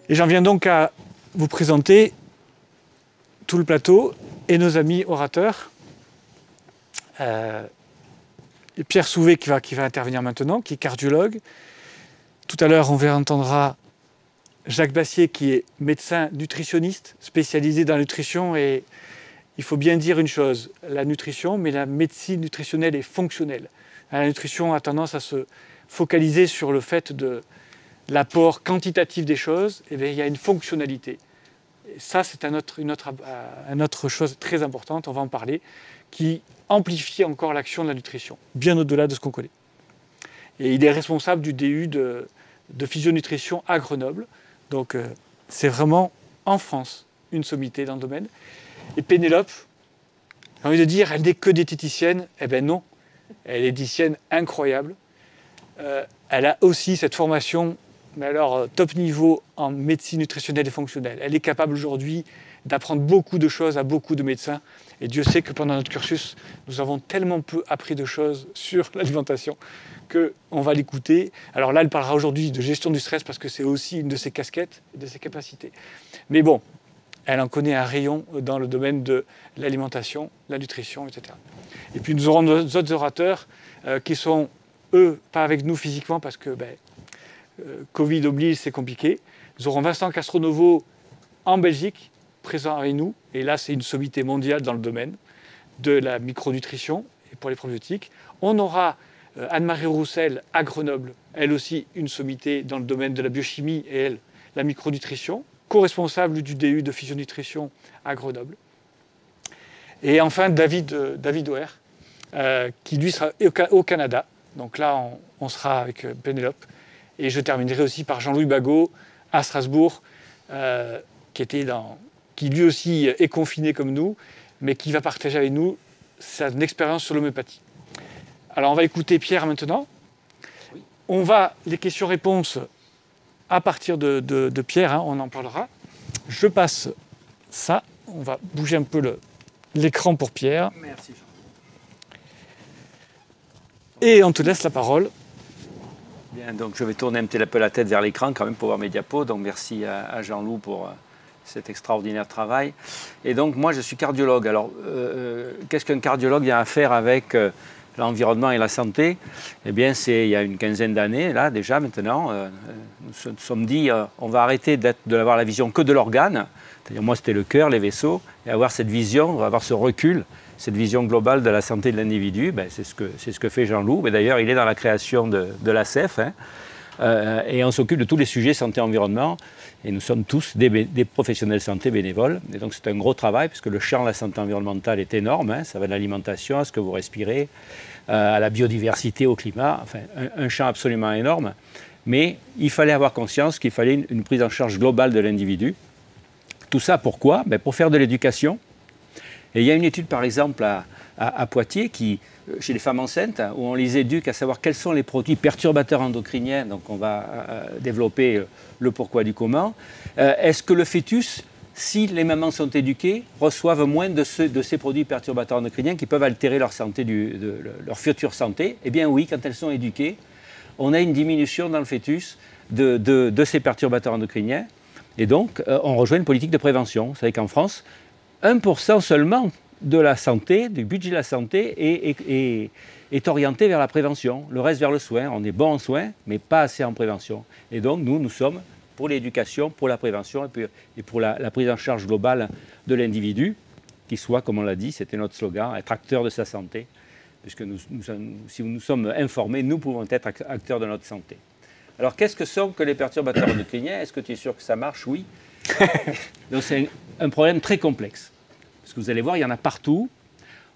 Et j'en viens donc à vous présenter tout le plateau et nos amis orateurs. Pierre Souvé qui va intervenir maintenant, qui est cardiologue. Tout à l'heure, on entendra Jacques Bassier qui est médecin nutritionniste, spécialisé dans la nutrition. Et il faut bien dire une chose, la nutrition, mais la médecine nutritionnelle est fonctionnelle. La nutrition a tendance à se focaliser sur le fait de l'apport quantitatif des choses. Et bien, il y a une fonctionnalité. Et ça, c'est une autre chose très importante, on va en parler, qui amplifie encore l'action de la nutrition, bien au-delà de ce qu'on connaît. Et il est responsable du DU de physionutrition à Grenoble. Donc, c'est vraiment, en France, une sommité dans le domaine. Et Pénélope, j'ai envie de dire, elle n'est que diététicienne. Eh bien non, elle est diététicienne incroyable. Elle a aussi cette formation, mais alors top niveau en médecine nutritionnelle et fonctionnelle. Elle est capable aujourd'hui d'apprendre beaucoup de choses à beaucoup de médecins. Et Dieu sait que pendant notre cursus, nous avons tellement peu appris de choses sur l'alimentation qu'on va l'écouter. Alors là, elle parlera aujourd'hui de gestion du stress parce que c'est aussi une de ses casquettes et de ses capacités. Mais bon, elle en connaît un rayon dans le domaine de l'alimentation, la nutrition, etc. Et puis nous aurons nos autres orateurs qui sont, eux, pas avec nous physiquement parce que Covid oblige, c'est compliqué. Nous aurons Vincent Castronovo en Belgique, présent avec nous. Et là, c'est une sommité mondiale dans le domaine de la micronutrition et pour les probiotiques. On aura Anne-Marie Roussel à Grenoble, elle aussi une sommité dans le domaine de la biochimie et elle, la micronutrition, co-responsable du DU de physionutrition à Grenoble. Et enfin, David Oer, qui lui sera au Canada. Donc là, on sera avec Pénélope. Et je terminerai aussi par Jean-Louis Bagot à Strasbourg, qui lui aussi est confiné comme nous, mais qui va partager avec nous son expérience sur l'homéopathie. Alors on va écouter Pierre maintenant. Oui. On va, les questions-réponses, à partir de Pierre, on en parlera. Je passe ça, on va bouger un peu l'écran pour Pierre. Merci Jean. Et on te laisse la parole. Bien, donc je vais tourner un petit peu la tête vers l'écran quand même pour voir mes diapos. Donc merci à Jean-Loup pour cet extraordinaire travail. Et donc moi je suis cardiologue. Alors qu'est-ce qu'un cardiologue vient à faire avec l'environnement et la santé? Eh bien c'est il y a une quinzaine d'années, là déjà maintenant, nous nous sommes dit on va arrêter d'avoir la vision que de l'organe. C'est-à-dire moi c'était le cœur, les vaisseaux, et avoir cette vision, on va avoir ce recul, cette vision globale de la santé de l'individu. C'est ce que fait Jean-Loup. D'ailleurs il est dans la création de l'ACEF, et on s'occupe de tous les sujets santé-environnement. Et nous sommes tous des professionnels santé bénévoles. Et donc c'est un gros travail, puisque le champ de la santé environnementale est énorme. Ça va de l'alimentation à ce que vous respirez, à la biodiversité, au climat. Enfin, un champ absolument énorme. Mais il fallait avoir conscience qu'il fallait une prise en charge globale de l'individu. Tout ça pourquoi? Pour faire de l'éducation. Et il y a une étude, par exemple, à Poitiers, chez les femmes enceintes, où on les éduque à savoir quels sont les produits perturbateurs endocriniens. Donc on va développer le pourquoi du comment. Est-ce que le fœtus, si les mamans sont éduquées, reçoivent moins de ces produits perturbateurs endocriniens qui peuvent altérer leur santé, leur future santé? Eh bien oui, quand elles sont éduquées, on a une diminution dans le fœtus de ces perturbateurs endocriniens. Et donc, on rejoint une politique de prévention. Vous savez qu'en France, 1% seulement de la santé, du budget de la santé est orienté vers la prévention. Le reste vers le soin. On est bon en soins, mais pas assez en prévention. Et donc, nous sommes pour l'éducation, pour la prévention et pour la prise en charge globale de l'individu, qui soit, comme on l'a dit, c'était notre slogan, être acteur de sa santé. Puisque si nous sommes informés, nous pouvons être acteurs de notre santé. Alors, qu'est-ce que sont que les perturbateurs endocriniens? Est-ce que tu es sûr que ça marche? Oui. Donc, c'est un problème très complexe. Parce que vous allez voir, il y en a partout.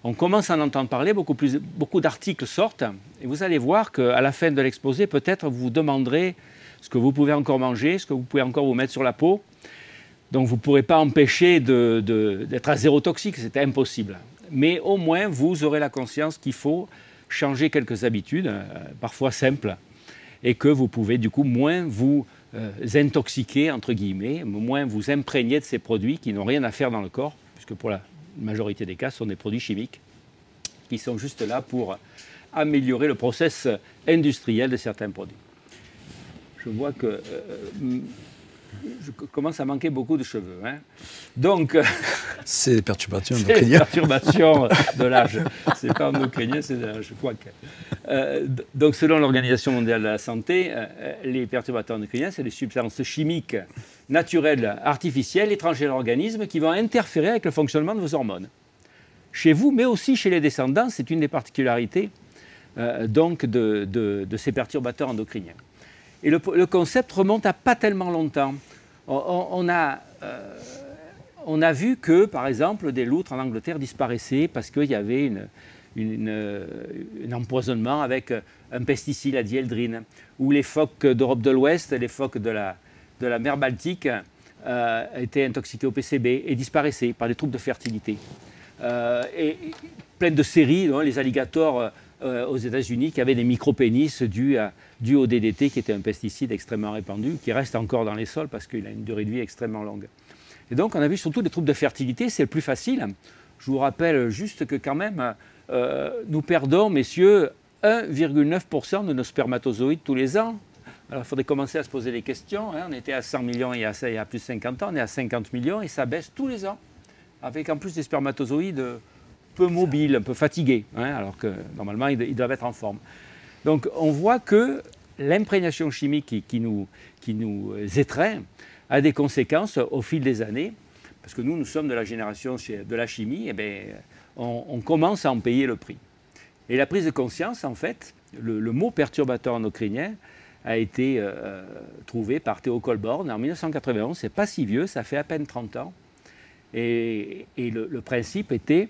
On commence à en entendre parler, beaucoup d'articles sortent. Et vous allez voir qu'à la fin de l'exposé, peut-être vous vous demanderez ce que vous pouvez encore manger, ce que vous pouvez encore vous mettre sur la peau. Donc, vous ne pourrez pas empêcher d'être à zéro toxique, c'est impossible. Mais au moins, vous aurez la conscience qu'il faut changer quelques habitudes, parfois simples, et que vous pouvez du coup moins vous intoxiquer, entre guillemets, moins vous imprégner de ces produits qui n'ont rien à faire dans le corps, puisque pour la majorité des cas, ce sont des produits chimiques. qui sont juste là pour améliorer le process industriel de certains produits. Je vois que je commence à manquer beaucoup de cheveux. Hein. Donc, c'est les perturbations endocriniennes. C'est les perturbations de l'âge. Ce n'est pas endocrinien, c'est de l'âge, je crois que. Donc, selon l'Organisation mondiale de la santé, les perturbateurs endocriniens, c'est des substances chimiques naturelles, artificielles, étrangères à l'organisme, qui vont interférer avec le fonctionnement de vos hormones. Chez vous, mais aussi chez les descendants, c'est une des particularités donc de ces perturbateurs endocriniens. Et le concept remonte à pas tellement longtemps. On a vu que, par exemple, des loutres en Angleterre disparaissaient parce qu'il y avait un empoisonnement avec un pesticide, la dieldrine, ou les phoques d'Europe de l'Ouest, les phoques de la mer Baltique, étaient intoxiqués au PCB et disparaissaient par des troubles de fertilité. Et plein de séries, hein, les alligators aux États-Unis qui avaient des micropénis dus au DDT, qui était un pesticide extrêmement répandu, qui reste encore dans les sols parce qu'il a une durée de vie extrêmement longue. Et donc on a vu surtout des troubles de fertilité, c'est le plus facile. Je vous rappelle juste que quand même, nous perdons, messieurs, 1,9% de nos spermatozoïdes tous les ans. Alors il faudrait commencer à se poser des questions. Hein. On était à 100 millions il y a plus de 50 ans, on est à 50 millions et ça baisse tous les ans. Avec en plus des spermatozoïdes peu mobiles, un peu fatigués, hein, alors que normalement ils doivent être en forme. Donc on voit que l'imprégnation chimique qui nous étreint a des conséquences au fil des années, parce que nous sommes de la génération de la chimie, et bien, on commence à en payer le prix. Et la prise de conscience, en fait, le mot perturbateur endocrinien a été trouvé par Theo Colborn en 1991, c'est pas si vieux, ça fait à peine 30 ans. Et le principe était,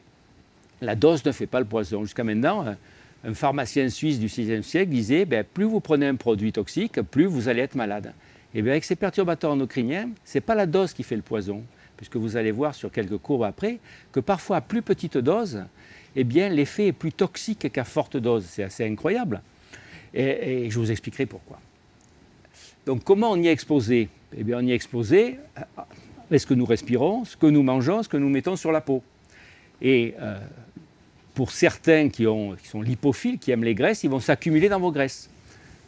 la dose ne fait pas le poison. Jusqu'à maintenant, un pharmacien suisse du VIe siècle disait, plus vous prenez un produit toxique, plus vous allez être malade. Et bien avec ces perturbateurs endocriniens, ce n'est pas la dose qui fait le poison, puisque vous allez voir sur quelques courbes après, que parfois à plus petite dose, eh bien l'effet est plus toxique qu'à forte dose. C'est assez incroyable. Et je vous expliquerai pourquoi. Donc comment on y est exposé? Eh bien on y est exposé avec ce que nous respirons, ce que nous mangeons, ce que nous mettons sur la peau. Et pour certains qui sont lipophiles, qui aiment les graisses, ils vont s'accumuler dans vos graisses.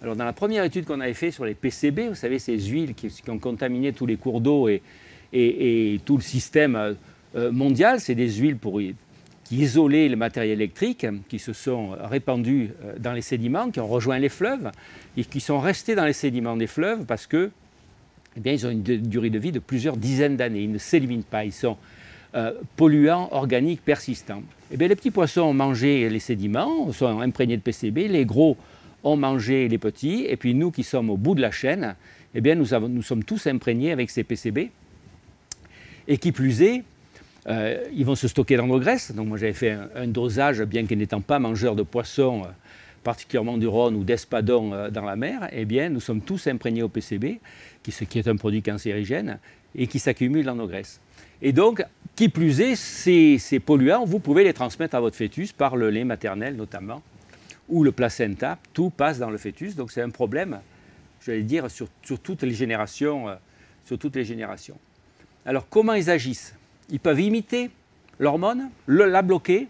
Alors dans la première étude qu'on avait faite sur les PCB, vous savez, ces huiles qui ont contaminé tous les cours d'eau et tout le système mondial, c'est des huiles qui isolaient le matériel électrique, qui se sont répandues dans les sédiments, qui ont rejoint les fleuves, et qui sont restés dans les sédiments des fleuves parce que, eh bien, ils ont une durée de vie de plusieurs dizaines d'années. Ils ne s'éliminent pas, ils sont polluants organiques persistants. Eh bien, les petits poissons ont mangé les sédiments, sont imprégnés de PCB, les gros ont mangé les petits, et puis nous qui sommes au bout de la chaîne, eh bien, nous sommes tous imprégnés avec ces PCB. Et qui plus est, ils vont se stocker dans nos graisses. Donc moi j'avais fait un dosage, bien que n'étant pas mangeur de poissons, particulièrement du Rhône ou d'espadon dans la mer, eh bien nous sommes tous imprégnés au PCB, qui est un produit cancérigène, et qui s'accumule dans nos graisses. Et donc, qui plus est, ces polluants, vous pouvez les transmettre à votre fœtus par le lait maternel notamment, ou le placenta, tout passe dans le fœtus, donc c'est un problème, j'allais dire, sur toutes les générations. Alors comment ils agissent? Ils peuvent imiter l'hormone, la bloquer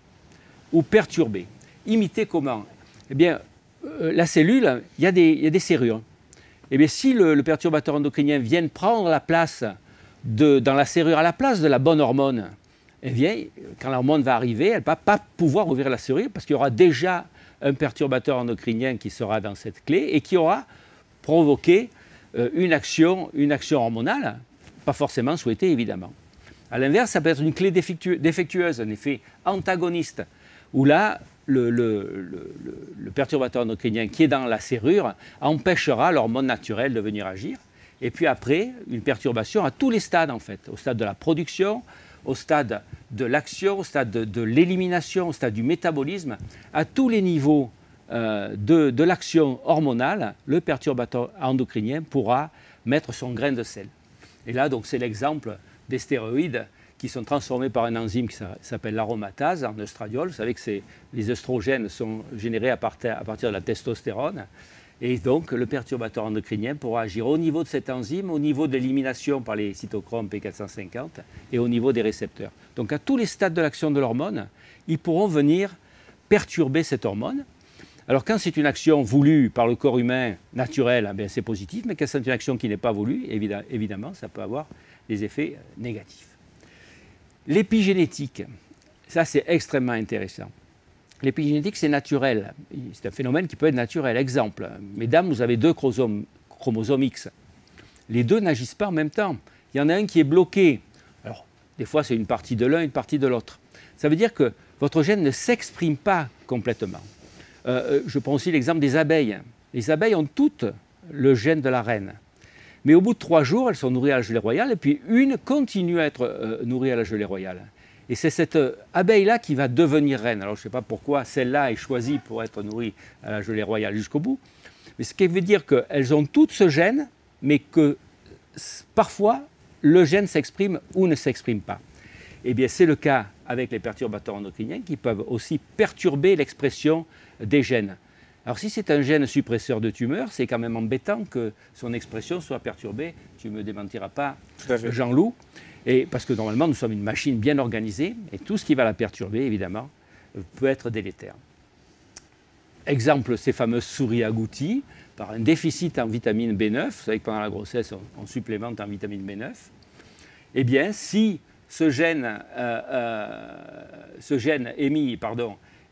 ou perturber. Imiter comment? Eh bien, la cellule, il y a des serrures. Eh bien, si le perturbateur endocrinien vient prendre la place dans la serrure, à la place de la bonne hormone, eh bien, quand l'hormone va arriver, elle ne va pas pouvoir ouvrir la serrure parce qu'il y aura déjà un perturbateur endocrinien qui sera dans cette clé et qui aura provoqué une action hormonale, pas forcément souhaitée évidemment. A l'inverse, ça peut être une clé défectueuse, un effet antagoniste, où là, le perturbateur endocrinien qui est dans la serrure empêchera l'hormone naturelle de venir agir. Et puis après, une perturbation à tous les stades en fait, au stade de la production, au stade de l'action, au stade de l'élimination, au stade du métabolisme, à tous les niveaux de l'action hormonale, le perturbateur endocrinien pourra mettre son grain de sel. Et là, donc, c'est l'exemple des stéroïdes qui sont transformés par un enzyme qui s'appelle l'aromatase en œstradiol. Vous savez que les œstrogènes sont générés à partir de la testostérone. Et donc, le perturbateur endocrinien pourra agir au niveau de cette enzyme, au niveau de l'élimination par les cytochromes P450 et au niveau des récepteurs. Donc, à tous les stades de l'action de l'hormone, ils pourront venir perturber cette hormone. Alors quand c'est une action voulue par le corps humain, naturelle, eh c'est positif, mais quand c'est une action qui n'est pas voulue, évidemment, ça peut avoir des effets négatifs. L'épigénétique, ça c'est extrêmement intéressant. L'épigénétique, c'est naturel. C'est un phénomène qui peut être naturel. Exemple, mesdames, vous avez 2 chromosomes X. Les 2 n'agissent pas en même temps. Il y en a un qui est bloqué. Alors, des fois, c'est une partie de l'un, une partie de l'autre. Ça veut dire que votre gène ne s'exprime pas complètement. Je prends aussi l'exemple des abeilles. Les abeilles ont toutes le gène de la reine. Mais au bout de 3 jours, elles sont nourries à la gelée royale, et puis une continue à être nourrie à la gelée royale. Et c'est cette abeille-là qui va devenir reine. Alors je ne sais pas pourquoi celle-là est choisie pour être nourrie à la gelée royale jusqu'au bout. Mais ce qui veut dire qu'elles ont toutes ce gène, mais que parfois le gène s'exprime ou ne s'exprime pas. Eh bien c'est le cas avec les perturbateurs endocriniens qui peuvent aussi perturber l'expression des gènes. Alors si c'est un gène suppresseur de tumeur, c'est quand même embêtant que son expression soit perturbée. Tu ne me démentiras pas, Jean-Loup. Et parce que normalement, nous sommes une machine bien organisée, et tout ce qui va la perturber, évidemment, peut être délétère. Exemple, ces fameuses souris agouties, par un déficit en vitamine B9, vous savez que pendant la grossesse, on supplémente en vitamine B9, eh bien, si ce gène émis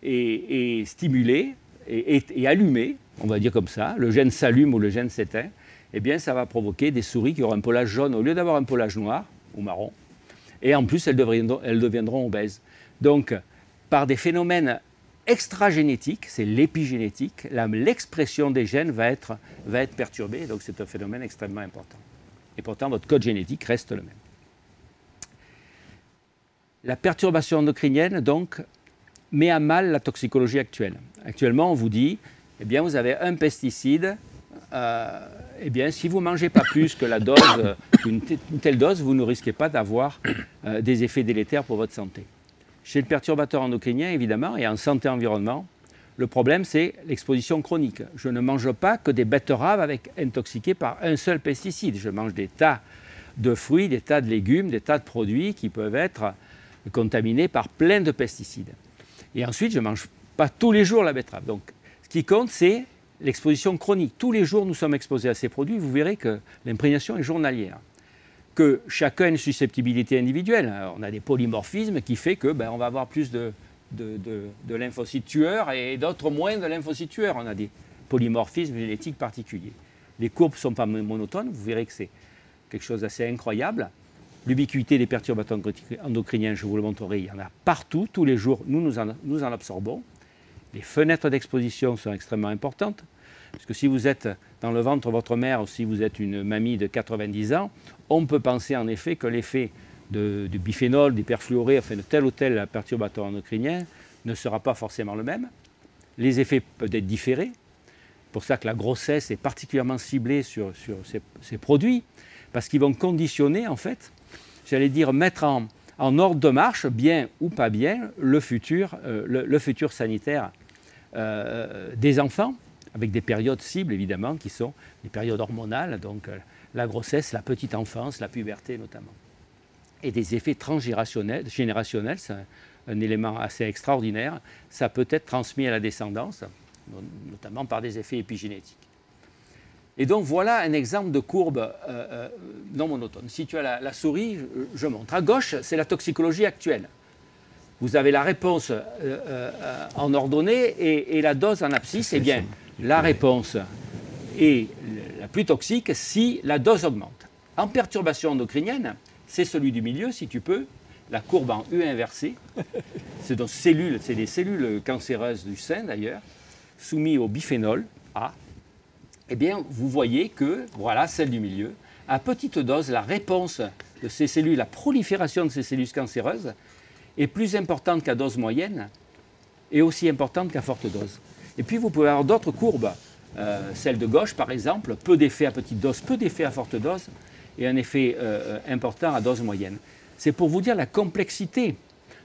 est stimulé, et allumé, on va dire comme ça, le gène s'allume ou le gène s'éteint, eh bien, ça va provoquer des souris qui auront un pelage jaune au lieu d'avoir un pelage noir ou marron. Et en plus, elles deviendront obèses. Donc, par des phénomènes extragénétiques, c'est l'épigénétique, l'expression des gènes va être perturbée. Donc, c'est un phénomène extrêmement important. Et pourtant, votre code génétique reste le même. La perturbation endocrinienne, donc, met à mal la toxicologie actuelle. Actuellement, on vous dit, eh bien, vous avez un pesticide, eh bien, si vous ne mangez pas plus que la dose, une telle dose, vous ne risquez pas d'avoir des effets délétères pour votre santé. Chez le perturbateur endocrinien, évidemment, et en santé-environnement, le problème, c'est l'exposition chronique. Je ne mange pas que des betteraves intoxiquées par un seul pesticide. Je mange des tas de fruits, des tas de légumes, des tas de produits qui peuvent être contaminés par plein de pesticides. Et ensuite, je ne mange pas tous les jours la betterave. Donc, ce qui compte, c'est l'exposition chronique. Tous les jours, nous sommes exposés à ces produits. Vous verrez que l'imprégnation est journalière. Que chacun a une susceptibilité individuelle. Alors, on a des polymorphismes qui fait que on va avoir plus de lymphocytes tueurs et d'autres moins de lymphocytes tueurs. On a des polymorphismes génétiques particuliers. Les courbes ne sont pas monotones. Vous verrez que c'est quelque chose d'assez incroyable. L'ubiquité des perturbateurs endocriniens, je vous le montrerai, il y en a partout, tous les jours, nous en absorbons. Les fenêtres d'exposition sont extrêmement importantes, parce que si vous êtes dans le ventre de votre mère ou si vous êtes une mamie de 90 ans, on peut penser en effet que l'effet du biphénol, des perfluorés, enfin de tel ou tel perturbateur endocrinien ne sera pas forcément le même. Les effets peuvent être différés. C'est pour ça que la grossesse est particulièrement ciblée sur ces produits, parce qu'ils vont conditionner en fait, j'allais dire, mettre en ordre de marche, bien ou pas bien, le futur sanitaire des enfants, avec des périodes cibles, évidemment, qui sont les périodes hormonales, donc la grossesse, la petite enfance, la puberté notamment. Et des effets transgénérationnels, c'est un élément assez extraordinaire, ça peut être transmis à la descendance, notamment par des effets épigénétiques. Et donc voilà un exemple de courbe non monotone. Si tu as la souris, je montre. À gauche, c'est la toxicologie actuelle. Vous avez la réponse en ordonnée et la dose en abscisse. Eh bien, la réponse est la plus toxique si la dose augmente. En perturbation endocrinienne, c'est celui du milieu, si tu peux, la courbe en U inversée. C'est des cellules cancéreuses du sein d'ailleurs, soumises au biphénol A. Eh bien, vous voyez que, voilà, celle du milieu, à petite dose, la réponse de ces cellules, la prolifération de ces cellules cancéreuses est plus importante qu'à dose moyenne et aussi importante qu'à forte dose. Et puis, vous pouvez avoir d'autres courbes. Celle de gauche, par exemple, peu d'effet à petite dose, peu d'effet à forte dose et un effet important à dose moyenne. C'est pour vous dire la complexité.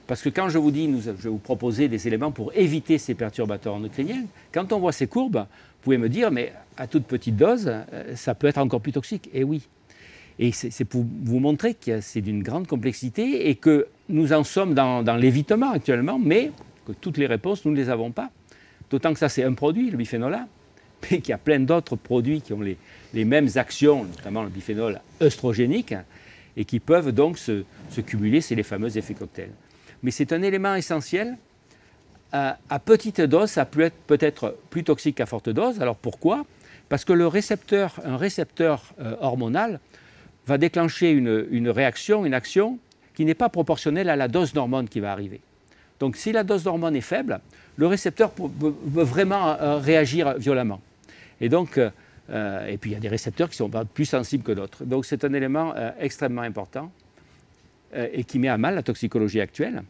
Parce que quand je vous dis, je vais vous proposer des éléments pour éviter ces perturbateurs endocriniens, quand on voit ces courbes, vous pouvez me dire, mais à toute petite dose, ça peut être encore plus toxique. Et oui. Et c'est pour vous montrer que c'est d'une grande complexité et que nous en sommes dans l'évitement actuellement, mais que toutes les réponses, nous ne les avons pas. D'autant que ça, c'est un produit, le biphénol A, mais qu'il y a plein d'autres produits qui ont les mêmes actions, notamment le biphénol œstrogénique, et qui peuvent donc se cumuler, c'est les fameux effets cocktails. Mais c'est un élément essentiel. À petite dose, ça peut être plus toxique qu'à forte dose. Alors pourquoi? Parce que un récepteur hormonal va déclencher une réaction, une action qui n'est pas proportionnelle à la dose d'hormone qui va arriver. Donc si la dose d'hormone est faible, le récepteur peut vraiment réagir violemment. Et donc, et puis il y a des récepteurs qui sont plus sensibles que d'autres. Donc c'est un élément extrêmement important et qui met à mal la toxicologie actuelle.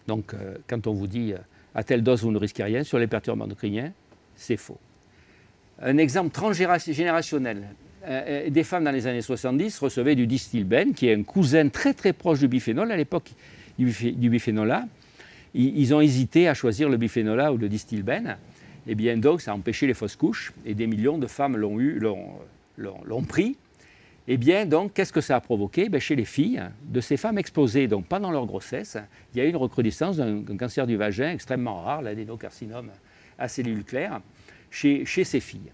Donc quand on vous dit à telle dose vous ne risquez rien sur les perturbants endocriniens, c'est faux. Un exemple transgénérationnel. Des femmes dans les années 70 recevaient du distilbène, qui est un cousin très très proche du biphénol, à l'époque du biphénol A. Ils ont hésité à choisir le biphénol A ou le distilbène. Et bien donc ça a empêché les fausses couches, et des millions de femmes l'ont pris. Et bien donc qu'est-ce que ça a provoqué? Chez les filles de ces femmes exposées donc pendant leur grossesse, il y a eu une recrudescence d'un cancer du vagin extrêmement rare, l'adénocarcinome à cellules claires, chez ces filles.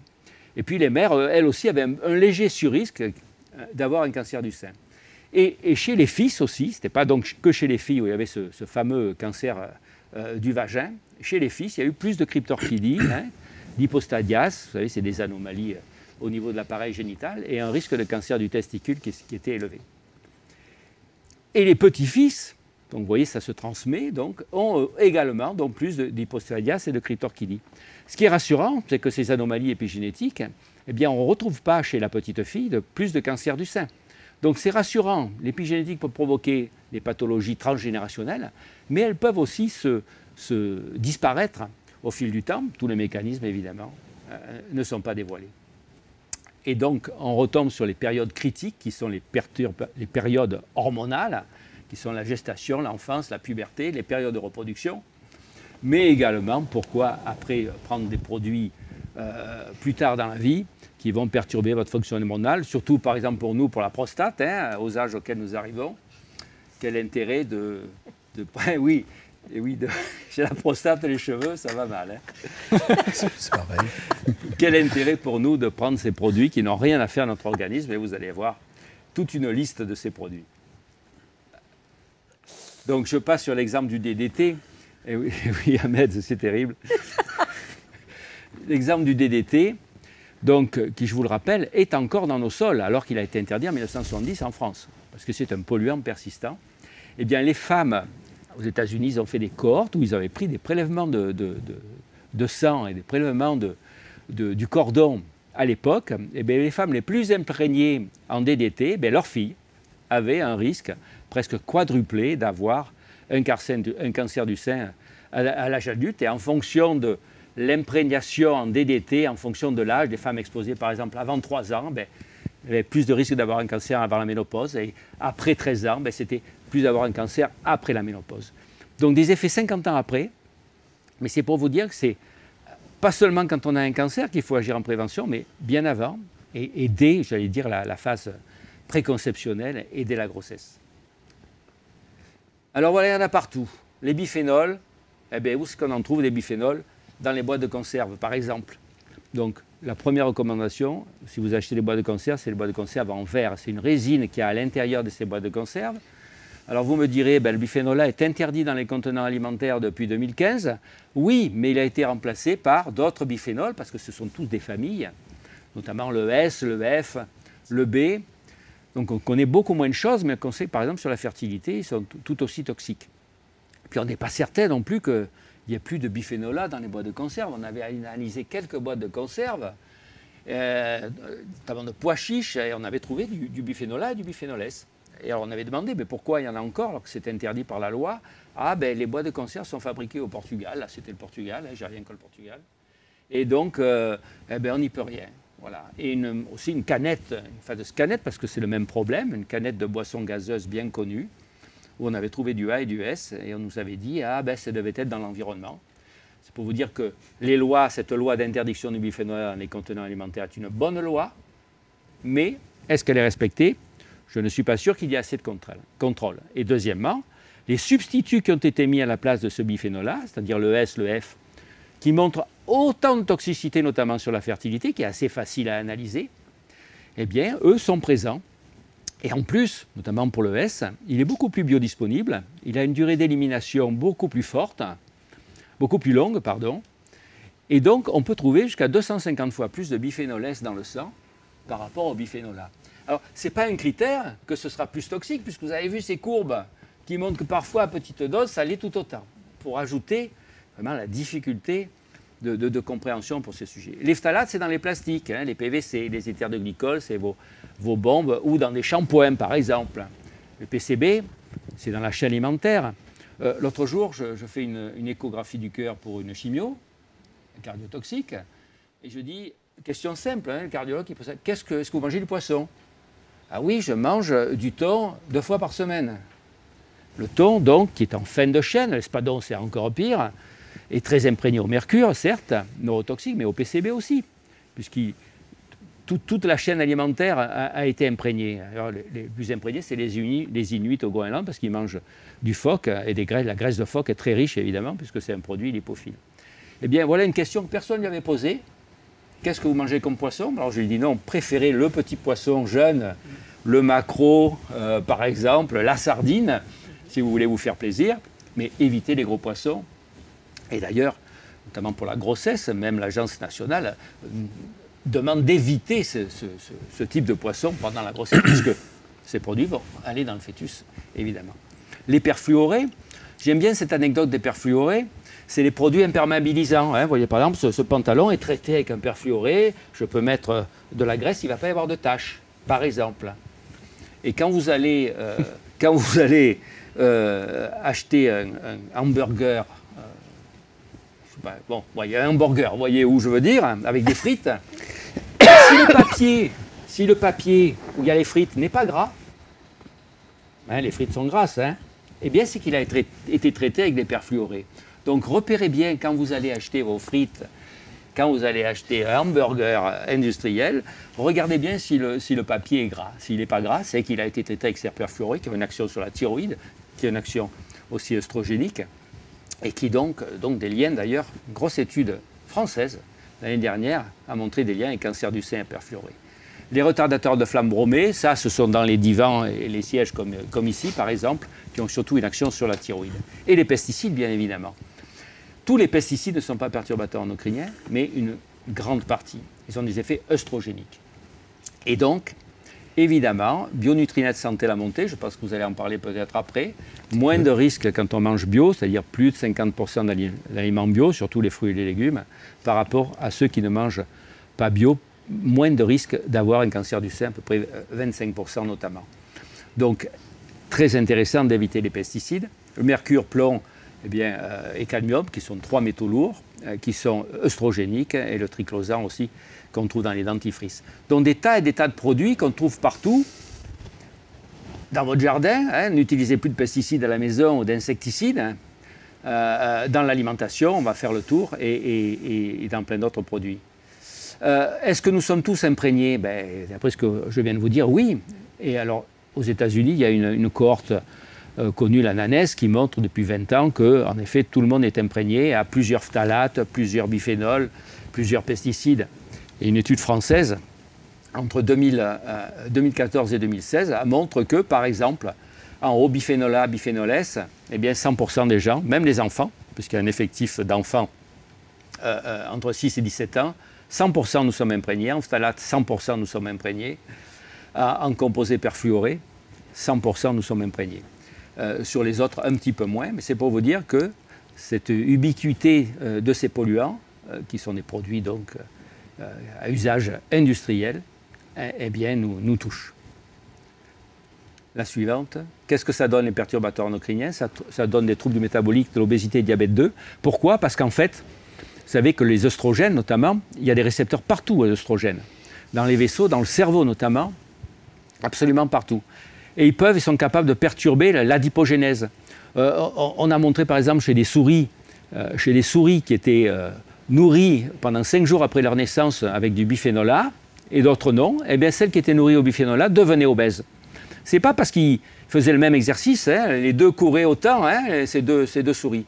Et puis les mères, elles aussi, avaient un léger surrisque d'avoir un cancer du sein. Et chez les fils aussi, ce n'était pas donc que chez les filles où il y avait ce fameux cancer du vagin. Chez les fils, il y a eu plus de cryptorchidie, d'hypostadias, vous savez, c'est des anomalies au niveau de l'appareil génital, et un risque de cancer du testicule qui était élevé. Et les petits-fils, donc vous voyez, ça se transmet, donc, ont également donc, plus d'hypostadias et de cryptorchidie. Ce qui est rassurant, c'est que ces anomalies épigénétiques, eh bien, on ne retrouve pas chez la petite fille plus de cancer du sein. Donc c'est rassurant, l'épigénétique peut provoquer des pathologies transgénérationnelles, mais elles peuvent aussi se disparaître au fil du temps. Tous les mécanismes, évidemment, ne sont pas dévoilés. Et donc, on retombe sur les périodes critiques, qui sont les périodes hormonales, qui sont la gestation, l'enfance, la puberté, les périodes de reproduction, mais également, pourquoi après prendre des produits plus tard dans la vie, qui vont perturber votre fonction hormonale, surtout par exemple pour nous, pour la prostate, aux âges auxquels nous arrivons. Quel intérêt oui, j'ai la prostate et les cheveux, ça va mal. C'est pareil. Quel intérêt pour nous de prendre ces produits qui n'ont rien à faire à notre organisme, et vous allez voir toute une liste de ces produits. Donc je passe sur l'exemple du DDT. Et oui, Ahmed, c'est terrible. L'exemple du DDT, donc, qui, je vous le rappelle, est encore dans nos sols, alors qu'il a été interdit en 1970 en France, parce que c'est un polluant persistant. Eh bien, les femmes, aux États-Unis, ils ont fait des cohortes où ils avaient pris des prélèvements de sang et des prélèvements du cordon à l'époque. Eh bien, les femmes les plus imprégnées en DDT, leurs filles avaient un risque presque quadruplé d'avoir un cancer du sein à l'âge adulte, et en fonction de l'imprégnation en DDT, en fonction de l'âge, des femmes exposées par exemple avant 3 ans, il y avait plus de risque d'avoir un cancer avant la ménopause, et après 13 ans, c'était plus d'avoir un cancer après la ménopause. Donc des effets 50 ans après, mais c'est pour vous dire que c'est pas seulement quand on a un cancer qu'il faut agir en prévention, mais bien avant, et dès, j'allais dire, la phase préconceptionnelle et dès la grossesse. Alors voilà, il y en a partout. Les biphénols, où est-ce qu'on en trouve des biphénols? Dans les boîtes de conserve, par exemple. Donc, la première recommandation, si vous achetez des boîtes de conserve, c'est les boîtes de conserve en verre. C'est une résine qui est à l'intérieur de ces boîtes de conserve. Alors, vous me direz, le biphénol A est interdit dans les contenants alimentaires depuis 2015. Oui, mais il a été remplacé par d'autres biphénols, parce que ce sont tous des familles, notamment le S, le F, le B. Donc, on connaît beaucoup moins de choses, mais on sait que, par exemple, sur la fertilité, ils sont tout aussi toxiques. Puis, on n'est pas certain non plus que il n'y a plus de biphénol A dans les boîtes de conserve. On avait analysé quelques boîtes de conserve, notamment de pois chiches, et on avait trouvé du biphénol A et du biphénol S. Et alors on avait demandé, mais pourquoi il y en a encore alors que c'est interdit par la loi? Les boîtes de conserve sont fabriquées au Portugal. Là, c'était le Portugal, j'ai rien que le Portugal. Et donc, on n'y peut rien. Voilà. Et aussi une canette, une fameuse canette, parce que c'est le même problème, une canette de boisson gazeuse bien connue, où on avait trouvé du A et du S, et on nous avait dit ça devait être dans l'environnement. C'est pour vous dire que cette loi d'interdiction du biphénol A dans les contenants alimentaires est une bonne loi, mais est-ce qu'elle est respectée? Je ne suis pas sûr qu'il y ait assez de contrôle. Et deuxièmement, les substituts qui ont été mis à la place de ce biphénol A, c'est-à-dire le S, le F, qui montrent autant de toxicité, notamment sur la fertilité, qui est assez facile à analyser, eh bien, eux sont présents. Et en plus, notamment pour le S, il est beaucoup plus biodisponible, il a une durée d'élimination beaucoup plus forte, beaucoup plus longue, pardon. Et donc, on peut trouver jusqu'à 250 fois plus de biphénol S dans le sang par rapport au biphénol A. Alors, ce n'est pas un critère que ce sera plus toxique, puisque vous avez vu ces courbes qui montrent que parfois, à petite dose, ça l'est tout autant, pour ajouter vraiment la difficulté de compréhension pour ces sujets. Les phtalates, c'est dans les plastiques, hein, les PVC, les éthers de glycol, c'est vos bombes, ou dans des shampoings, par exemple. Le PCB, c'est dans la chaîne alimentaire. L'autre jour, je fais une échographie du cœur pour une chimio, cardiotoxique, et je dis, question simple, hein, le cardiologue il pose ça, est-ce que vous mangez du poisson? Ah oui, je mange du thon 2 fois par semaine. Le thon, donc, qui est en fin de chaîne, l'espadon c'est encore pire, est très imprégné au mercure, certes, neurotoxique, mais au PCB aussi, puisque toute la chaîne alimentaire a été imprégnée. Alors, les plus imprégnés, c'est les Inuits au Groenland, parce qu'ils mangent du phoque, et la graisse de phoque est très riche, évidemment, puisque c'est un produit lipophile. Eh bien, voilà une question que personne ne lui avait posée. Qu'est-ce que vous mangez comme poisson? Alors, je lui ai dit non, préférez le petit poisson jeune, le maquereau, par exemple, la sardine, si vous voulez vous faire plaisir, mais évitez les gros poissons. Et d'ailleurs, notamment pour la grossesse, même l'Agence nationale demande d'éviter ce type de poisson pendant la grossesse, puisque ces produits vont aller dans le fœtus, évidemment. Les perfluorés, j'aime bien cette anecdote des perfluorés, c'est les produits imperméabilisants. Hein. Vous voyez, par exemple, ce pantalon est traité avec un perfluoré, je peux mettre de la graisse, il ne va pas y avoir de taches, par exemple. Et quand vous allez, acheter un hamburger, bon, il y a un hamburger, vous voyez où je veux dire, avec des frites. Si le papier où il y a les frites n'est pas gras, hein, les frites sont grasses, hein, eh bien c'est qu'il a été traité avec des perfluorés. Donc repérez bien quand vous allez acheter vos frites, quand vous allez acheter un hamburger industriel, regardez bien si le papier est gras. S'il n'est pas gras, c'est qu'il a été traité avec ces perfluorés qui ont une action sur la thyroïde, qui a une action aussi œstrogénique, et qui donc des liens d'ailleurs, une grosse étude française l'année dernière a montré des liens avec cancer du sein et perfluoré. Les retardateurs de flamme bromée, ça ce sont dans les divans et les sièges comme ici par exemple, qui ont surtout une action sur la thyroïde. Et les pesticides bien évidemment. Tous les pesticides ne sont pas perturbateurs endocriniens, mais une grande partie. Ils ont des effets œstrogéniques. Et donc, évidemment, Bionutri-Net Santé la montée, je pense que vous allez en parler peut-être après, moins de risques quand on mange bio, c'est-à-dire plus de 50% d'aliments bio, surtout les fruits et les légumes, par rapport à ceux qui ne mangent pas bio, moins de risques d'avoir un cancer du sein, à peu près 25% notamment. Donc, très intéressant d'éviter les pesticides. Le mercure, plomb, eh bien, et cadmium, qui sont 3 métaux lourds, qui sont œstrogéniques, et le triclosan aussi, qu'on trouve dans les dentifrices. Donc des tas et des tas de produits qu'on trouve partout, dans votre jardin, hein, n'utilisez plus de pesticides à la maison ou d'insecticides, hein, dans l'alimentation, on va faire le tour, et dans plein d'autres produits. Est-ce que nous sommes tous imprégnés? D'après ce que je viens de vous dire, oui. Et alors, aux États-Unis, il y a une cohorte connue, la NANES, qui montre depuis 20 ans qu'en effet, tout le monde est imprégné à plusieurs phtalates, plusieurs biphénols, plusieurs pesticides. Et une étude française, entre 2014 et 2016, montre que, par exemple, en haut, biphénol A, biphénol S, eh bien 100% des gens, même les enfants, puisqu'il y a un effectif d'enfants entre 6 et 17 ans, 100% nous sommes imprégnés, en phtalate, 100% nous sommes imprégnés, en composés perfluorés, 100% nous sommes imprégnés. Sur les autres, un petit peu moins, mais c'est pour vous dire que cette ubiquité de ces polluants, qui sont des produits donc à usage industriel, eh bien, nous touche. La suivante, qu'est-ce que ça donne les perturbateurs endocriniens? Ça donne des troubles du métabolique, de l'obésité et diabète 2. Pourquoi? Parce qu'en fait, vous savez que les œstrogènes, notamment, il y a des récepteurs partout aux œstrogènes. Dans les vaisseaux, dans le cerveau notamment, absolument partout. Et ils sont capables de perturber l'adipogénèse. On a montré par exemple chez des souris qui étaient nourries pendant 5 jours après leur naissance avec du biphénol A, et d'autres non, eh bien celles qui étaient nourries au biphénol A devenaient obèses. Ce n'est pas parce qu'ils faisaient le même exercice, hein, les deux couraient autant, hein, ces deux souris.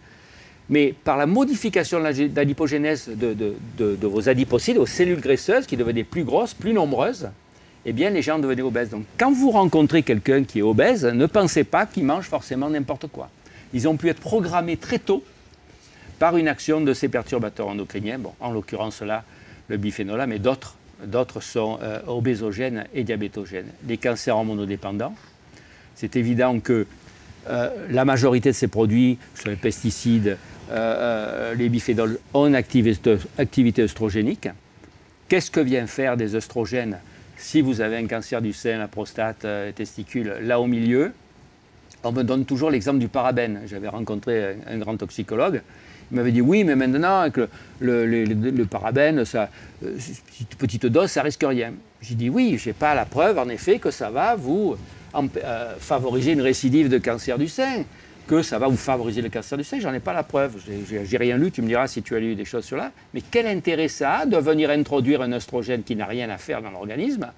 Mais par la modification de l'adipogénèse de vos adipocytes, vos cellules graisseuses qui devenaient plus grosses, plus nombreuses, eh bien les gens devenaient obèses. Donc quand vous rencontrez quelqu'un qui est obèse, ne pensez pas qu'il mange forcément n'importe quoi. Ils ont pu être programmés très tôt par une action de ces perturbateurs endocriniens, bon, en l'occurrence là, le biphénol A, mais d'autres sont obésogènes et diabétogènes. Les cancers hormonodépendants, c'est évident que la majorité de ces produits, sur les pesticides, les biphénols, ont une activité œstrogénique. Qu'est-ce que vient faire des œstrogènes si vous avez un cancer du sein, la prostate, les testicules, là au milieu? On me donne toujours l'exemple du parabène. J'avais rencontré un grand toxicologue. Il m'avait dit oui, mais maintenant, avec le parabène, petite dose, ça risque rien. J'ai dit oui, je n'ai pas la preuve, en effet, que ça va vous favoriser une récidive de cancer du sein, que ça va vous favoriser le cancer du sein. J'en ai pas la preuve. J'ai rien lu, tu me diras si tu as lu des choses sur là. Mais quel intérêt ça a de venir introduire un œstrogène qui n'a rien à faire dans l'organisme,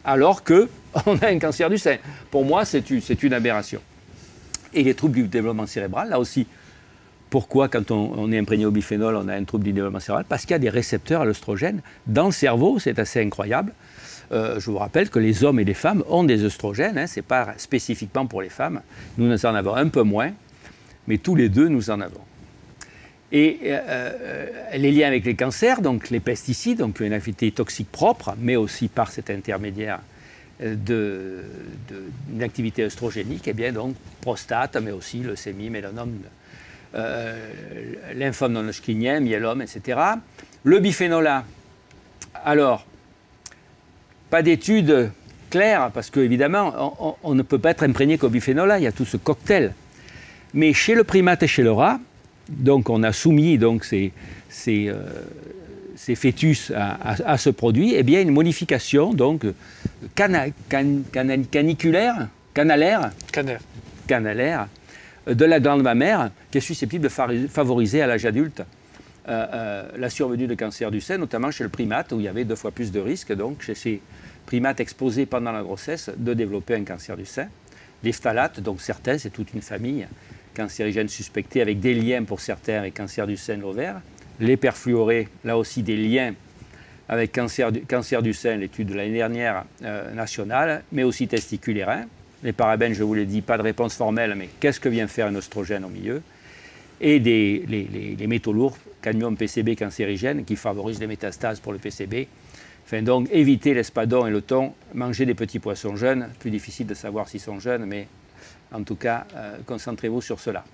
alors qu'on a un cancer du sein? Pour moi, c'est une aberration. Et les troubles du développement cérébral, là aussi, pourquoi quand on est imprégné au biphénol, on a un trouble du développement cérébral? Parce qu'il y a des récepteurs à l'œstrogène dans le cerveau, c'est assez incroyable. Je vous rappelle que les hommes et les femmes ont des œstrogènes, hein, ce n'est pas spécifiquement pour les femmes. Nous en avons un peu moins, mais tous les deux, nous en avons. Et les liens avec les cancers, donc les pesticides, donc une activité toxique propre, mais aussi par cet intermédiaire d'une activité œstrogénique, et bien donc prostate, mais aussi leucémie, mélanome, lymphome non-hodgkinien, myélome, etc. Le biphénol A, alors, pas d'études claires, parce qu'évidemment, on ne peut pas être imprégné qu'au biphénol A, il y a tout ce cocktail. Mais chez le primate et chez le rat, donc on a soumis donc, ces fœtus à ce produit, eh bien une modification donc, canalaire de la glande mammaire qui est susceptible de favoriser à l'âge adulte la survenue de cancer du sein, notamment chez le primate où il y avait 2 fois plus de risques, donc chez ces primates exposés pendant la grossesse, de développer un cancer du sein. Les phtalates, donc certains, c'est toute une famille cancérigène suspectée avec des liens pour certains avec cancer du sein de l'ovaire. Les perfluorés, là aussi des liens avec cancer du sein, l'étude de l'année dernière nationale, mais aussi testiculaire. Les parabènes, je vous l'ai dit, pas de réponse formelle, mais qu'est-ce que vient faire un oestrogène au milieu? Et les métaux lourds, cadmium, PCB cancérigènes, qui favorisent les métastases pour le PCB. Enfin, donc, éviter l'espadon et le thon, manger des petits poissons jeunes, plus difficile de savoir s'ils sont jeunes, mais en tout cas, concentrez-vous sur cela.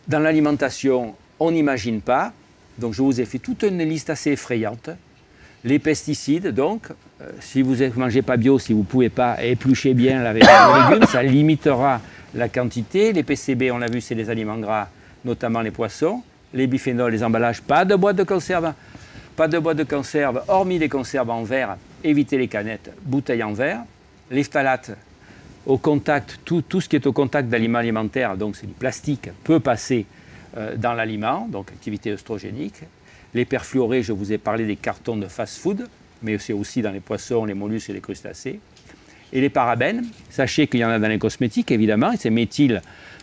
Dans l'alimentation, on n'imagine pas, donc je vous ai fait toute une liste assez effrayante. Les pesticides, donc, si vous ne mangez pas bio, si vous ne pouvez pas éplucher bien avec les légumes, ça limitera la quantité. Les PCB, on l'a vu, c'est les aliments gras, notamment les poissons. Les biphénols, les emballages, pas de boîte de conserve. Pas de boîte de conserve, hormis les conserves en verre, évitez les canettes, bouteilles en verre. Les phtalates, au contact, tout ce qui est au contact d'aliments alimentaires, donc c'est du plastique, peut passer dans l'aliment, donc activité œstrogénique. Les perfluorés, je vous ai parlé des cartons de fast-food, mais c'est aussi dans les poissons, les mollusques et les crustacés. Et les parabènes, sachez qu'il y en a dans les cosmétiques, évidemment, et c'est méthyl,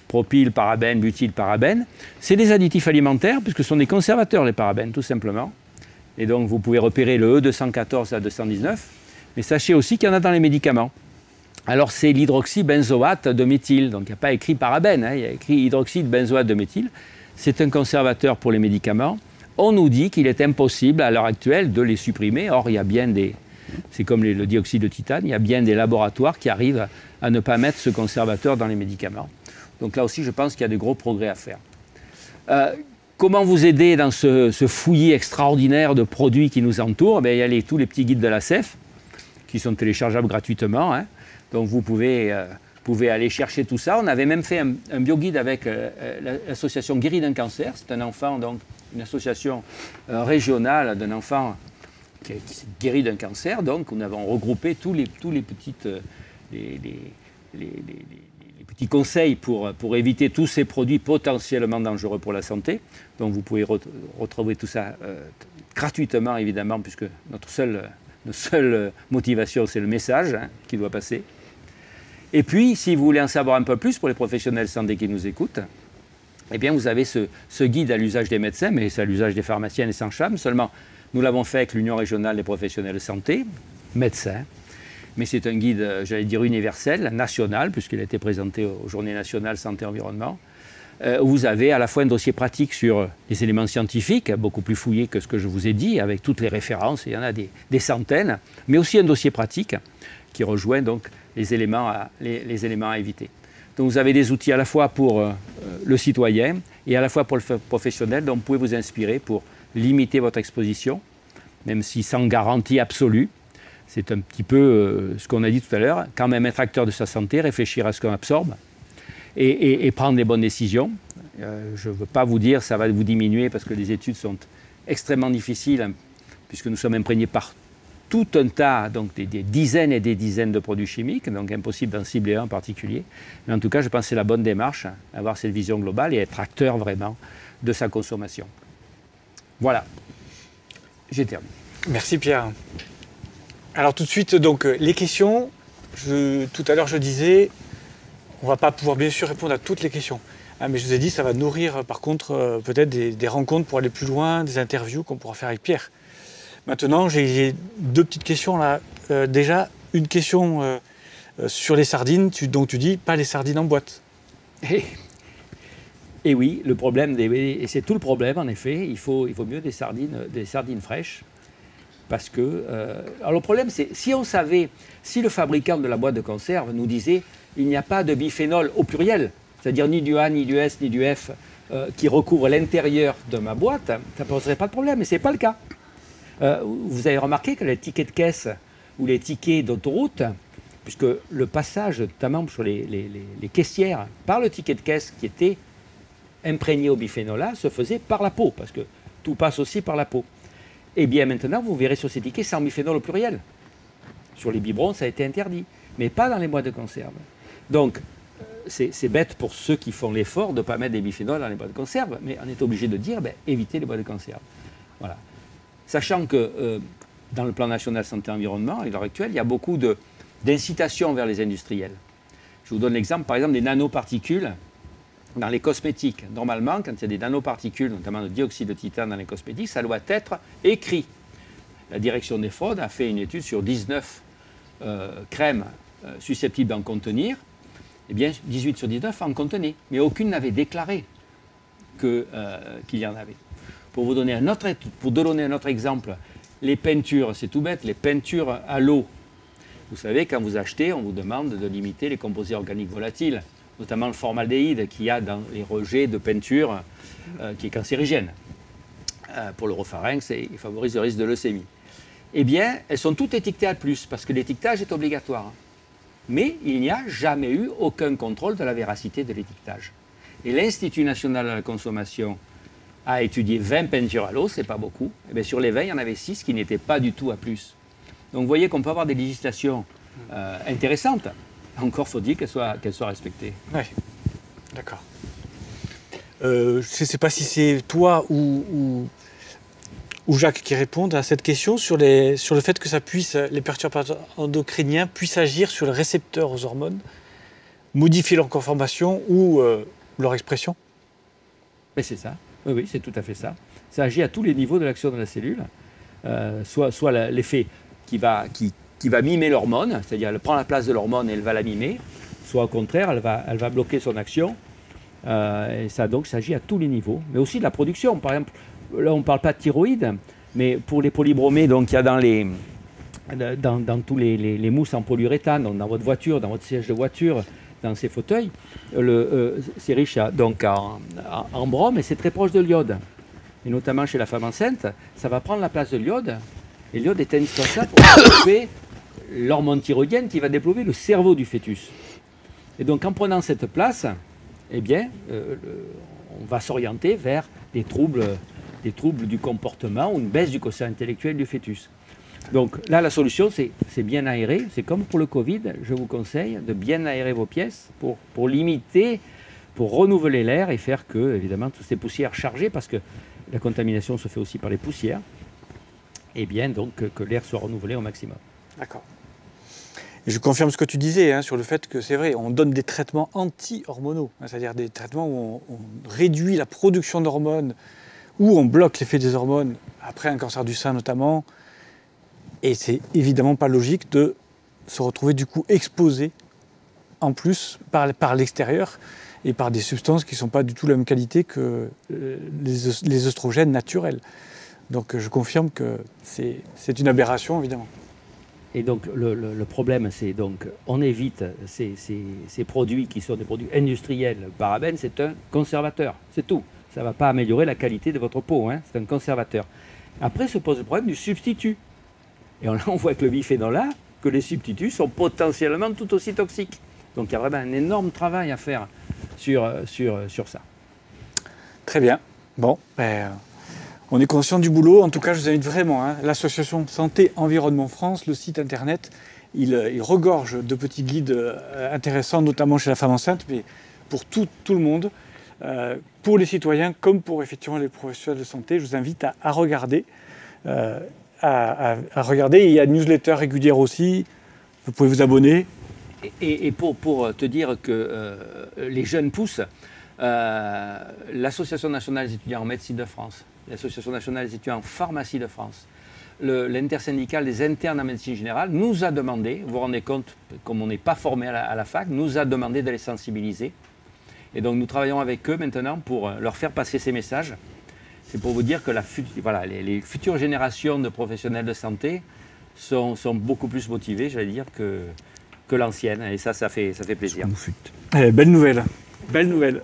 propyl, parabène, butyl, parabène. C'est des additifs alimentaires, puisque ce sont des conservateurs, les parabènes, tout simplement. Et donc, vous pouvez repérer le E214 à 219, mais sachez aussi qu'il y en a dans les médicaments. Alors, c'est l'hydroxybenzoate de méthyle, donc il n'y a pas écrit parabène, hein, il y a écrit hydroxyde benzoate de méthyle. C'est un conservateur pour les médicaments. On nous dit qu'il est impossible à l'heure actuelle de les supprimer. Or, il y a bien des... C'est comme le dioxyde de titane, il y a bien des laboratoires qui arrivent à ne pas mettre ce conservateur dans les médicaments. Donc là aussi, je pense qu'il y a de gros progrès à faire. Comment vous aider dans ce fouillis extraordinaire de produits qui nous entourent? Il y a tous les petits guides de la CEF qui sont téléchargeables gratuitement. Hein. Donc vous pouvez aller chercher tout ça. On avait même fait un bioguide avec l'association Guéri d'un cancer. C'est un enfant, donc une association régionale d'un enfant qui s'est guéri d'un cancer. Donc nous avons regroupé tous les petits conseils pour éviter tous ces produits potentiellement dangereux pour la santé. Donc vous pouvez retrouver tout ça gratuitement, évidemment, puisque notre seule motivation, c'est le message qui doit passer. Et puis, si vous voulez en savoir un peu plus pour les professionnels de santé qui nous écoutent, eh bien, vous avez ce guide à l'usage des médecins, mais c'est à l'usage des pharmaciens et des sages-femmes. Seulement, nous l'avons fait avec l'Union régionale des professionnels de santé, médecins. Mais c'est un guide, j'allais dire, universel, national, puisqu'il a été présenté aux Journées nationales santé et environnement. Où vous avez à la fois un dossier pratique sur les éléments scientifiques, beaucoup plus fouillé que ce que je vous ai dit, avec toutes les références, il y en a des centaines, mais aussi un dossier pratique qui rejoint donc les éléments à éviter. Donc vous avez des outils à la fois pour le citoyen et à la fois pour le professionnel, dont vous pouvez vous inspirer pour limiter votre exposition, même si sans garantie absolue. C'est un petit peu ce qu'on a dit tout à l'heure, quand même être acteur de sa santé, réfléchir à ce qu'on absorbe et prendre les bonnes décisions. Je ne veux pas vous dire que ça va vous diminuer parce que les études sont extrêmement difficiles, hein, puisque nous sommes imprégnés par tout un tas, donc des dizaines et des dizaines de produits chimiques, donc impossible d'en cibler un en particulier. Mais en tout cas, je pense que c'est la bonne démarche, avoir cette vision globale et être acteur vraiment de sa consommation. Voilà, j'ai terminé. Merci Pierre. Alors tout de suite, donc les questions. Tout à l'heure, je disais, on ne va pas pouvoir bien sûr répondre à toutes les questions. Ah, mais je vous ai dit, ça va nourrir par contre peut-être des rencontres pour aller plus loin, des interviews qu'on pourra faire avec Pierre. Maintenant, j'ai deux petites questions là. Déjà, une question sur les sardines, donc tu dis pas les sardines en boîte. Et oui, le problème, et c'est tout le problème en effet, il faut mieux des sardines fraîches. Parce que, alors le problème c'est, si on savait, si le fabricant de la boîte de conserve nous disait il n'y a pas de biphénol au pluriel, c'est-à-dire ni du A, ni du S, ni du F, qui recouvre l'intérieur de ma boîte, ça ne poserait pas de problème, mais ce n'est pas le cas. Vous avez remarqué que les tickets de caisse ou les tickets d'autoroute, puisque le passage notamment sur les caissières par le ticket de caisse qui était imprégné au biphénol A se faisait par la peau, parce que tout passe aussi par la peau. Eh bien maintenant, vous verrez sur ces tickets sans biphénol au pluriel. Sur les biberons, ça a été interdit, mais pas dans les boîtes de conserve. Donc, c'est bête pour ceux qui font l'effort de ne pas mettre des biphénols dans les boîtes de conserve, mais on est obligé de dire, évitez les boîtes de conserve. Voilà. Sachant que dans le plan national santé-environnement, à l'heure actuelle, il y a beaucoup d'incitations vers les industriels. Je vous donne l'exemple, par exemple, des nanoparticules dans les cosmétiques. Normalement, quand il y a des nanoparticules, notamment de dioxyde de titane dans les cosmétiques, ça doit être écrit. La direction des fraudes a fait une étude sur 19 crèmes susceptibles d'en contenir. Eh bien, 18 sur 19 en contenaient, mais aucune n'avait déclaré qu'il y en avait. Pour donner un autre exemple, les peintures, c'est tout bête, les peintures à l'eau. Vous savez, quand vous achetez, on vous demande de limiter les composés organiques volatiles, notamment le formaldéhyde qu'il y a dans les rejets de peinture qui est cancérigène. Pour l'oropharynx, il favorise le risque de leucémie. Eh bien, elles sont toutes étiquetées à plus, parce que l'étiquetage est obligatoire. Mais il n'y a jamais eu aucun contrôle de la véracité de l'étiquetage. Et l'Institut national de la consommation a étudié 20 peintures à l'eau, c'est pas beaucoup. Et bien, sur les 20, il y en avait 6 qui n'étaient pas du tout à plus. Donc vous voyez qu'on peut avoir des législations intéressantes. Encore faut-il qu'elles soient respectées. Oui, d'accord. Je ne sais pas si c'est toi ou Jacques qui répondent à cette question sur le fait que les perturbateurs endocriniens puissent agir sur les récepteurs aux hormones, modifier leur conformation ou leur expression. Mais c'est ça, oui, c'est tout à fait ça. Ça agit à tous les niveaux de l'action de la cellule, soit l'effet qui va mimer l'hormone, c'est-à-dire elle prend la place de l'hormone et elle va la mimer, soit au contraire, elle va bloquer son action. Et ça donc s'agit à tous les niveaux, mais aussi de la production. Par exemple, là on ne parle pas de thyroïde, mais pour les polybromés, donc il y a dans tous les mousses en polyuréthane, donc dans votre voiture, dans votre siège de voiture, dans ces fauteuils, c'est riche en brome et c'est très proche de l'iode. Et notamment chez la femme enceinte, ça va prendre la place de l'iode. Et l'iode est indispensable pour développer l'hormone thyroïdienne qui va développer le cerveau du fœtus. Et donc en prenant cette place, eh bien, on va s'orienter vers des troubles du comportement ou une baisse du quotient intellectuel du fœtus. Donc là, la solution, c'est bien aérer. C'est comme pour le Covid, je vous conseille de bien aérer vos pièces pour limiter, pour renouveler l'air et faire que, évidemment, toutes ces poussières chargées, parce que la contamination se fait aussi par les poussières, et bien donc que l'air soit renouvelé au maximum. D'accord. Et je confirme ce que tu disais sur le fait que c'est vrai, on donne des traitements anti-hormonaux, c'est-à-dire des traitements où on réduit la production d'hormones, où on bloque l'effet des hormones, après un cancer du sein notamment. Et c'est évidemment pas logique de se retrouver du coup exposé en plus par l'extérieur et par des substances qui ne sont pas du tout la même qualité que les œstrogènes naturels. Donc je confirme que c'est une aberration évidemment. Et donc le problème, c'est donc on évite ces produits qui sont des produits industriels. Le parabène, c'est un conservateur, c'est tout. Ça ne va pas améliorer la qualité de votre peau, c'est un conservateur. Après se pose le problème du substitut. Et là, on voit avec le biphénol A que les substituts sont potentiellement tout aussi toxiques. Donc il y a vraiment un énorme travail à faire sur ça. Très bien. Bon, on est conscient du boulot. En tout cas, je vous invite vraiment, l'association Santé Environnement France, le site internet, il regorge de petits guides intéressants, notamment chez la femme enceinte, mais pour tout le monde, pour les citoyens comme pour effectivement les professionnels de santé. Je vous invite à regarder. À regarder. Il y a une newsletter régulière aussi. Vous pouvez vous abonner. Et pour te dire que les jeunes poussent, l'Association nationale des étudiants en médecine de France, l'Association nationale des étudiants en pharmacie de France, l'intersyndicale des internes en médecine générale nous a demandé, vous vous rendez compte, comme on n'est pas formé à la fac, nous a demandé de les sensibiliser. Et donc nous travaillons avec eux maintenant pour leur faire passer ces messages. C'est pour vous dire que les futures générations de professionnels de santé sont beaucoup plus motivés, j'allais dire, que l'ancienne. Et ça fait plaisir. Belle nouvelle. Belle nouvelle.